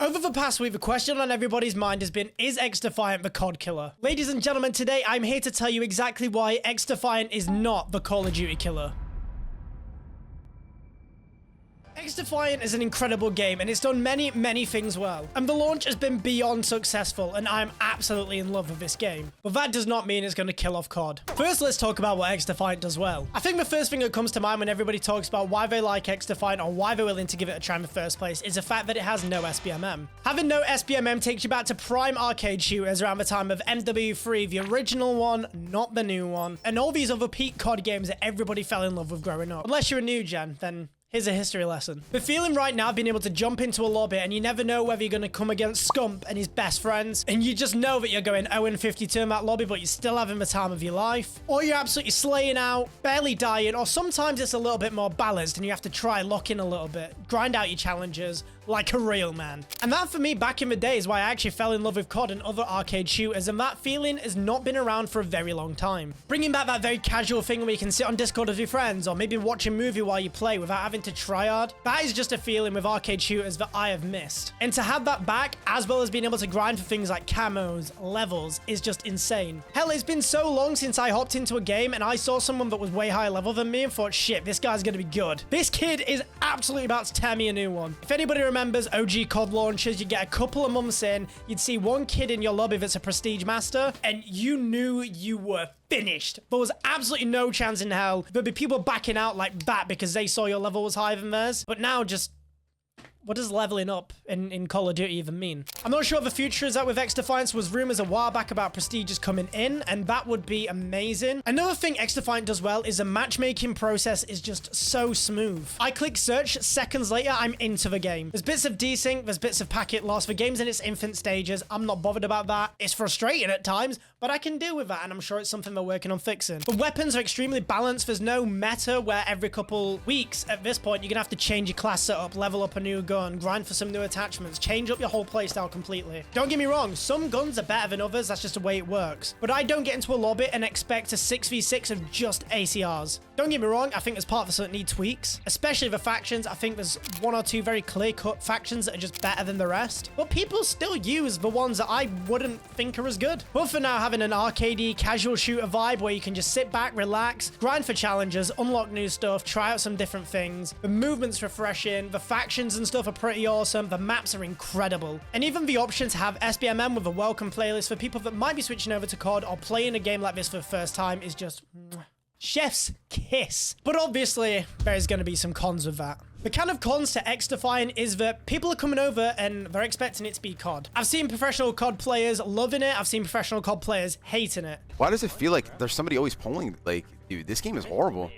Over the past week, the question on everybody's mind has been, is XDefiant the COD killer? Ladies and gentlemen, today I'm here to tell you exactly why XDefiant is not the Call of Duty killer. XDefiant is an incredible game, and it's done many things well. And the launch has been beyond successful, and I'm absolutely in love with this game. But that does not mean it's going to kill off COD. First, let's talk about what XDefiant does well. I think the first thing that comes to mind when everybody talks about why they like XDefiant or why they're willing to give it a try in the first place is the fact that it has no SBMM. Having no SBMM takes you back to prime arcade shooters around the time of MW3, the original one, not the new one, and all these other peak COD games that everybody fell in love with growing up. Unless you're a new gen, then here's a history lesson. The feeling right now of being able to jump into a lobby and you never know whether you're going to come against Scump and his best friends, and you just know that you're going 0-52 in that lobby, but you're still having the time of your life, or you're absolutely slaying out, barely dying, or sometimes it's a little bit more balanced and you have to try lock in a little bit, grind out your challenges like a real man. And that for me back in the day is why I actually fell in love with COD and other arcade shooters, and that feeling has not been around for a very long time. Bringing back that very casual thing where you can sit on Discord with your friends or maybe watch a movie while you play without having to try hard, that is just a feeling with arcade shooters that I have missed. And to have that back, as well as being able to grind for things like camos, levels, is just insane. Hell, it's been so long since I hopped into a game and I saw someone that was way higher level than me and thought, shit, this guy's gonna be good. This kid is absolutely about to tear me a new one. If anybody remembers OG COD launches, you get a couple of months in, you'd see one kid in your lobby that's a prestige master, and you knew you were finished. There was absolutely no chance in hell there'd be people backing out like that because they saw your level was higher than theirs. But now, just what does leveling up in Call of Duty even mean? I'm not sure what the future is at with XDefiant. Was rumors a while back about prestiges coming in, and that would be amazing. Another thing XDefiant does well is the matchmaking process is just so smooth. I click search, seconds later, I'm into the game. There's bits of desync, there's bits of packet loss. The game's in its infant stages. I'm not bothered about that. It's frustrating at times, but I can deal with that, and I'm sure it's something they're working on fixing. The weapons are extremely balanced. There's no meta where every couple weeks at this point, you're gonna have to change your class setup, level up a new gun, grind for some new attachments, change up your whole playstyle completely. Don't get me wrong, some guns are better than others, that's just the way it works. But I don't get into a lobby and expect a 6v6 of just ACRs. Don't get me wrong, I think there's part of us that need tweaks, especially the factions. I think there's one or two very clear-cut factions that are just better than the rest, but people still use the ones that I wouldn't think are as good. But for now, having an arcadey, casual shooter vibe where you can just sit back, relax, grind for challenges, unlock new stuff, try out some different things. The movement's refreshing, the factions and stuff are pretty awesome, the maps are incredible, and even the option to have SBMM with a welcome playlist for people that might be switching over to COD or playing a game like this for the first time is just chef's kiss. But obviously, there's going to be some cons with that. The kind of cons to XDefiant is that people are coming over and they're expecting it to be COD. I've seen professional COD players loving it. I've seen professional COD players hating it. Why does it feel like there's somebody always polling, like, dude, this game is horrible?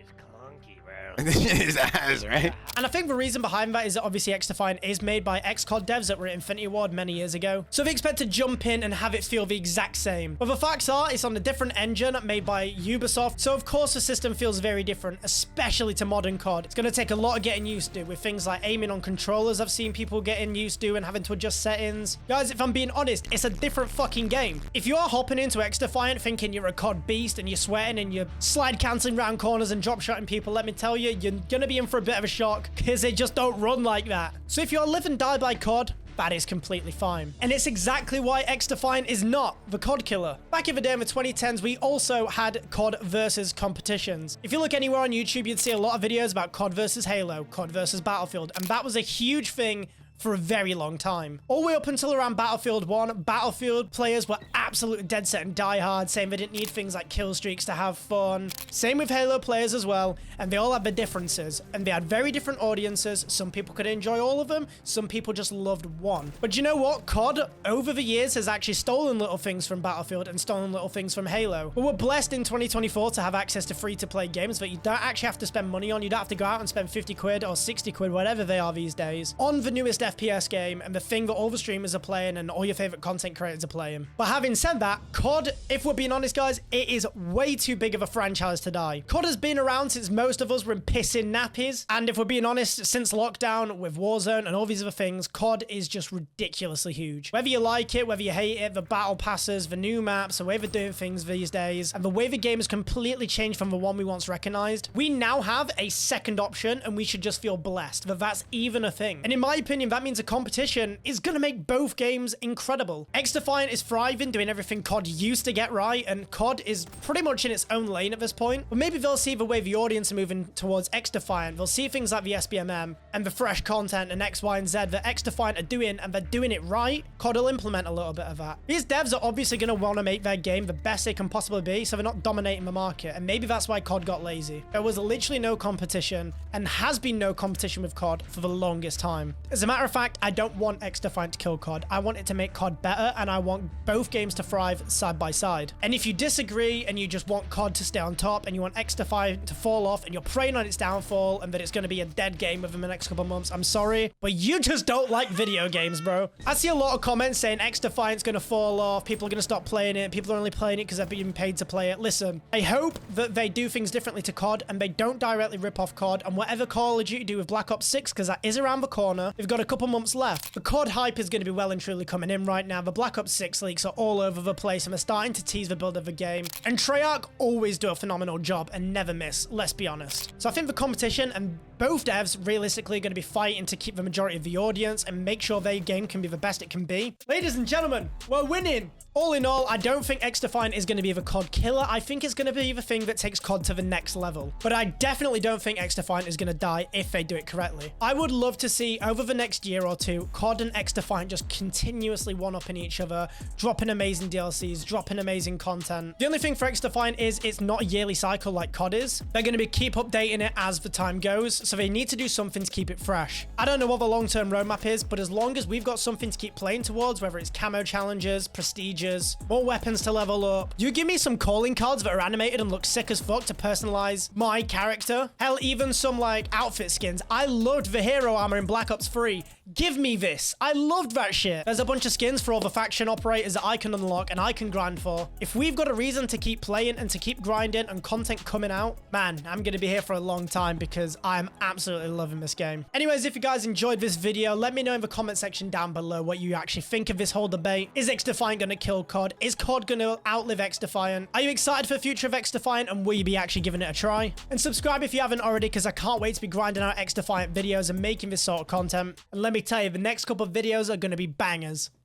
His ass, right? And I think the reason behind that is that obviously XDefiant is made by ex-COD devs that were at Infinity Ward many years ago. So they expect to jump in and have it feel the exact same. But the facts are, it's on a different engine made by Ubisoft. So of course the system feels very different, especially to modern COD. It's going to take a lot of getting used to with things like aiming on controllers. I've seen people getting used to and having to adjust settings. Guys, if I'm being honest, it's a different fucking game. If you are hopping into XDefiant thinking you're a COD beast and you're sweating and you're slide canceling around corners and drop shotting people, let me tell you, you're gonna be in for a bit of a shock because they just don't run like that. So if you're live and die by COD, that is completely fine. And it's exactly why XDefiant is not the COD killer. Back in the day in the 2010s, we also had COD versus competitions. If you look anywhere on YouTube, you'd see a lot of videos about COD versus Halo, COD versus Battlefield, and that was a huge thing for a very long time. All the way up until around Battlefield 1, Battlefield players were absolutely dead set and die hard, saying they didn't need things like kill streaks to have fun. Same with Halo players as well, and they all had their differences, and they had very different audiences. Some people could enjoy all of them, some people just loved one. But you know what? COD, over the years, has actually stolen little things from Battlefield and stolen little things from Halo. But we're blessed in 2024 to have access to free-to-play games that you don't actually have to spend money on. You don't have to go out and spend 50 quid or 60 quid, whatever they are these days, on the newest FPS game and the thing that all the streamers are playing and all your favorite content creators are playing. But having said that, COD, if we're being honest guys, it is way too big of a franchise to die. COD has been around since most of us were in pissing nappies, and if we're being honest, since lockdown with Warzone and all these other things, COD is just ridiculously huge. Whether you like it, whether you hate it, the battle passes, the new maps, the way they're doing things these days, and the way the game has completely changed from the one we once recognized, we now have a second option and we should just feel blessed that that's even a thing. And in my opinion, that that means a competition is going to make both games incredible. XDefiant is thriving, doing everything COD used to get right, and COD is pretty much in its own lane at this point. But maybe they'll see the way the audience are moving towards XDefiant. They'll see things like the SBMM and the fresh content and X, Y, and Z that XDefiant are doing, and they're doing it right. COD will implement a little bit of that. These devs are obviously going to want to make their game the best they can possibly be, so they're not dominating the market, and maybe that's why COD got lazy. There was literally no competition, and has been no competition with COD for the longest time. As a matter of fact, I don't want XDefiant to kill COD. I want it to make COD better, and I want both games to thrive side by side. And if you disagree and you just want COD to stay on top and you want XDefiant to fall off and you're praying on its downfall and that it's going to be a dead game within the next couple of months, I'm sorry, but you just don't like video games, bro. I see a lot of comments saying XDefiant's going to fall off, people are going to stop playing it, people are only playing it because they're being paid to play it. Listen, I hope that they do things differently to COD and they don't directly rip off COD, and whatever Call of Duty do with Black Ops 6, because that is around the corner, they've got a couple months left. The COD hype is going to be well and truly coming in right now. The Black Ops 6 leaks are all over the place and they're starting to tease the build of the game. And Treyarch always do a phenomenal job and never miss, let's be honest. So I think the competition and both devs realistically are going to be fighting to keep the majority of the audience and make sure their game can be the best it can be. Ladies and gentlemen, we're winning! All in all, I don't think XDefiant is going to be the COD killer. I think it's going to be the thing that takes COD to the next level. But I definitely don't think XDefiant is going to die if they do it correctly. I would love to see, over the next year or two, COD and XDefiant just continuously one-upping each other, dropping amazing DLCs, dropping amazing content. The only thing for XDefiant is it's not a yearly cycle like COD is. They're going to keep updating it as the time goes, so they need to do something to keep it fresh. I don't know what the long-term roadmap is, but as long as we've got something to keep playing towards, whether it's camo challenges, prestiges, more weapons to level up. You give me some calling cards that are animated and look sick as fuck to personalize my character. Hell, even some like outfit skins. I loved the hero armor in Black Ops 3. Give me this. I loved that shit. There's a bunch of skins for all the faction operators that I can unlock and I can grind for. If we've got a reason to keep playing and to keep grinding and content coming out, man, I'm going to be here for a long time because I'm absolutely loving this game. Anyways, if you guys enjoyed this video, let me know in the comment section down below what you actually think of this whole debate. Is XDefiant going to kill COD? Is COD going to outlive XDefiant? Are you excited for the future of XDefiant and will you be actually giving it a try? And subscribe if you haven't already because I can't wait to be grinding out XDefiant videos and making this sort of content. And let me tell you, the next couple of videos are going to be bangers.